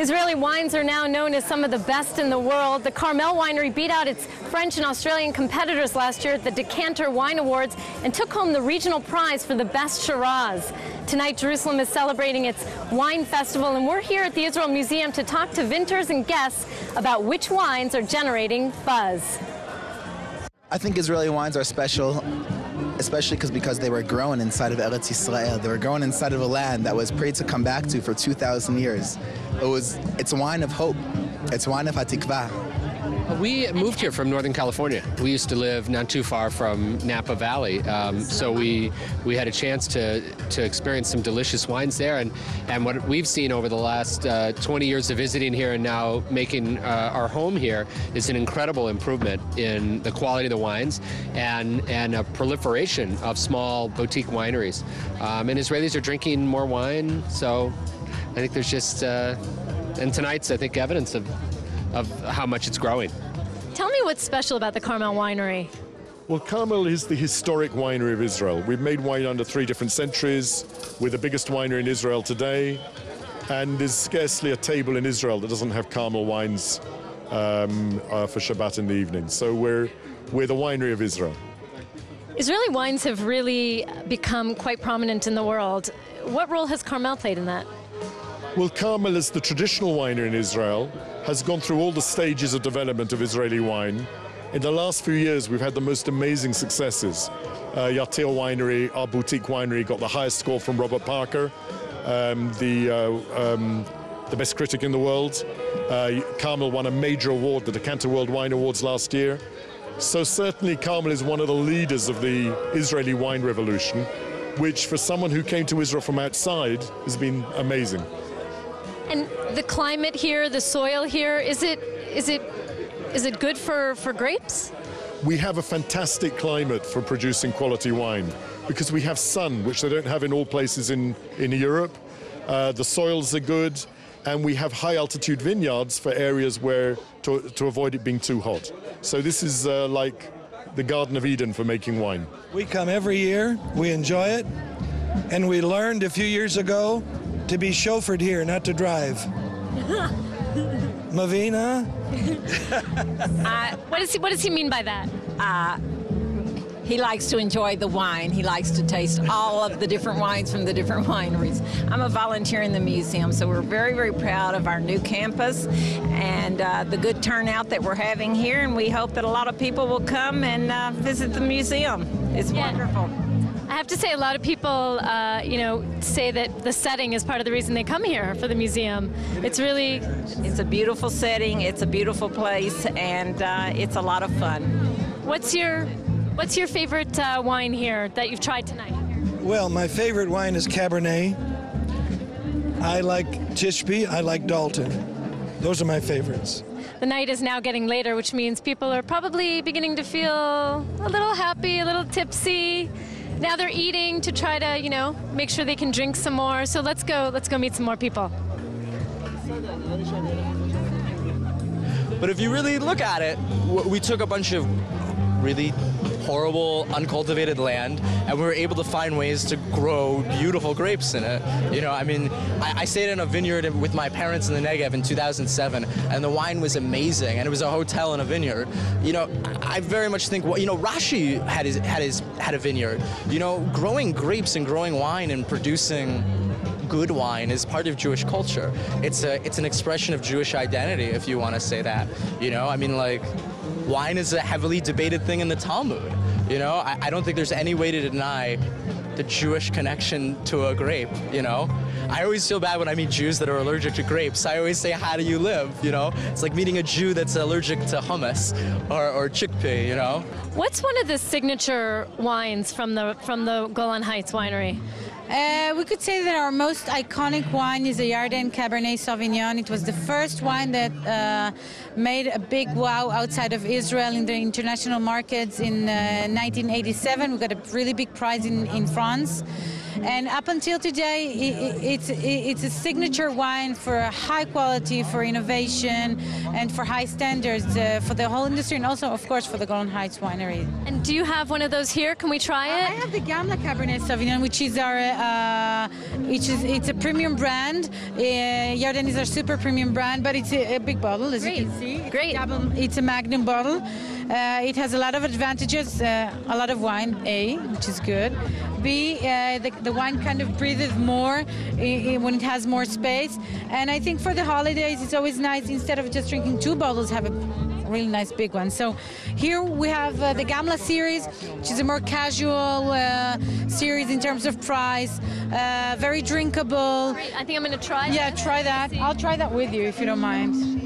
Israeli wines are now known as some of the best in the world. The Carmel winery beat out its French and Australian competitors last year at the Decanter Wine Awards and took home the regional prize for the best Shiraz. Tonight, Jerusalem is celebrating its wine festival, and we're here at the Israel Museum to talk to vintners and guests about which wines are generating buzz. I think Israeli wines are special, especially because they were grown inside of Eretz Yisrael. They were grown inside of a land that was prayed to come back to for 2,000 years. It's a wine of hope. It's a wine of hatikvah. We moved here from Northern California. We used to live not too far from Napa Valley, so we had a chance to experience some delicious wines there. And what we've seen over the last 20 years of visiting here and now making our home here is an incredible improvement in the quality of the wines and a proliferation of small boutique wineries. And Israelis are drinking more wine, so I think there's just, and tonight's, I think, evidence of how much it's growing. Tell me what's special about the Carmel winery. Well, Carmel is the historic winery of Israel. We've made wine under 3 different centuries. We're the biggest winery in Israel today, and there's scarcely a table in Israel that doesn't have Carmel wines for Shabbat in the evening. So we're the winery of Israel. Israeli wines have really become quite prominent in the world. What role has Carmel played in that? Well, Carmel, as the traditional winery in Israel, has gone through all the stages of development of Israeli wine. In the last few years, we've had the most amazing successes. Yatir Winery, our boutique winery, got the highest score from Robert Parker, the best critic in the world. Carmel won a major award, the Decanter World Wine Awards last year. So certainly Carmel is one of the leaders of the Israeli wine revolution, which for someone who came to Israel from outside has been amazing. And the climate here, the soil here, is it good for grapes? We have a fantastic climate for producing quality wine because we have sun, which they don't have in all places in Europe. The soils are good, and we have high altitude vineyards for areas where to avoid it being too hot. So this is like the Garden of Eden for making wine. We come every year, we enjoy it, and we learned a few years ago to be chauffeured here, not to drive. Mavina? What does he mean by that? He likes to enjoy the wine. He likes to taste all of the different wines from the different wineries. I'm a volunteer in the museum, so we're very, very proud of our new campus and the good turnout that we're having here, and we hope that a lot of people will come and visit the museum. It's wonderful. I have to say, a lot of people, say that the setting is part of the reason they come here for the museum. It's a beautiful setting, it's a beautiful place, and it's a lot of fun. What's your favorite wine here that you've tried tonight? Well, my favorite wine is Cabernet. I like Tishbe, I like Dalton. Those are my favorites. The night is now getting later, which means people are probably beginning to feel a little happy, a little tipsy. Now they're eating to try to, make sure they can drink some more. So let's go meet some more people. But if you really look at it, we took a bunch of really horrible, uncultivated land, and we were able to find ways to grow beautiful grapes in it. I stayed in a vineyard with my parents in the Negev in 2007, and the wine was amazing, and it was a hotel and a vineyard. I very much think, Rashi had a vineyard. Growing grapes and growing wine and producing good wine is part of Jewish culture. It's an expression of Jewish identity, if you want to say that. Wine is a heavily debated thing in the Talmud. I don't think there's any way to deny the Jewish connection to a grape, I always feel bad when I meet Jews that are allergic to grapes. I always say, how do you live, It's like meeting a Jew that's allergic to hummus or chickpea, What's one of the signature wines from the Golan Heights winery? We could say that our most iconic wine is the Yarden Cabernet Sauvignon. It was the first wine that made a big wow outside of Israel in the international markets in 1987. We got a really big prize in France. And up until today, it's a signature wine for high quality, for innovation, and for high standards for the whole industry, and also, of course, for the Golden Heights Winery. And do you have one of those here? Can we try it? I have the Gamla Cabernet Sauvignon, which is it's a premium brand. Yarden is our super premium brand, but it's a big bottle, as you can see. Great. It's a magnum bottle. It has a lot of advantages, a lot of wine, A, which is good. B, the wine kind of breathes more when it has more space. And I think for the holidays, it's always nice, instead of just drinking 2 bottles, have a really nice big one. So here we have the Gamla series, which is a more casual series in terms of price, very drinkable. Great. I think I'm going to try that. Yeah, try that. I'll try that with you if you don't mind.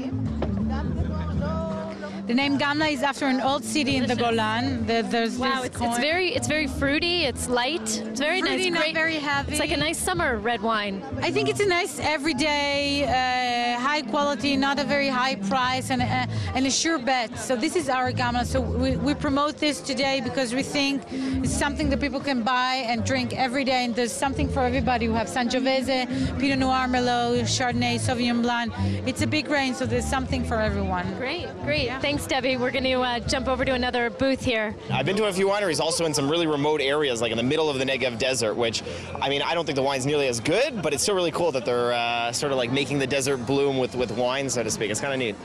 The name Gamla is after an old city in the Golan. There's Wow, this it's very fruity. It's light. It's very fruity, nice. not very heavy. It's like a nice summer red wine. I think it's a nice everyday, high quality, not a very high price, and a sure bet. So this is our Gamla. So we promote this today because we think it's something that people can buy and drink every day. And there's something for everybody. We have Sangiovese, Pinot Noir, Merlot, Chardonnay, Sauvignon Blanc. It's a big range, so there's something for everyone. Great, great. Yeah. Thanks, Debbie. We're going to jump over to another booth here. I've been to a few wineries also in some really remote areas, like in the middle of the Negev desert, which, I mean, I don't think the wine's nearly as good, but it's still really cool that they're sort of like making the desert bloom with wine, so to speak. It's kind of neat.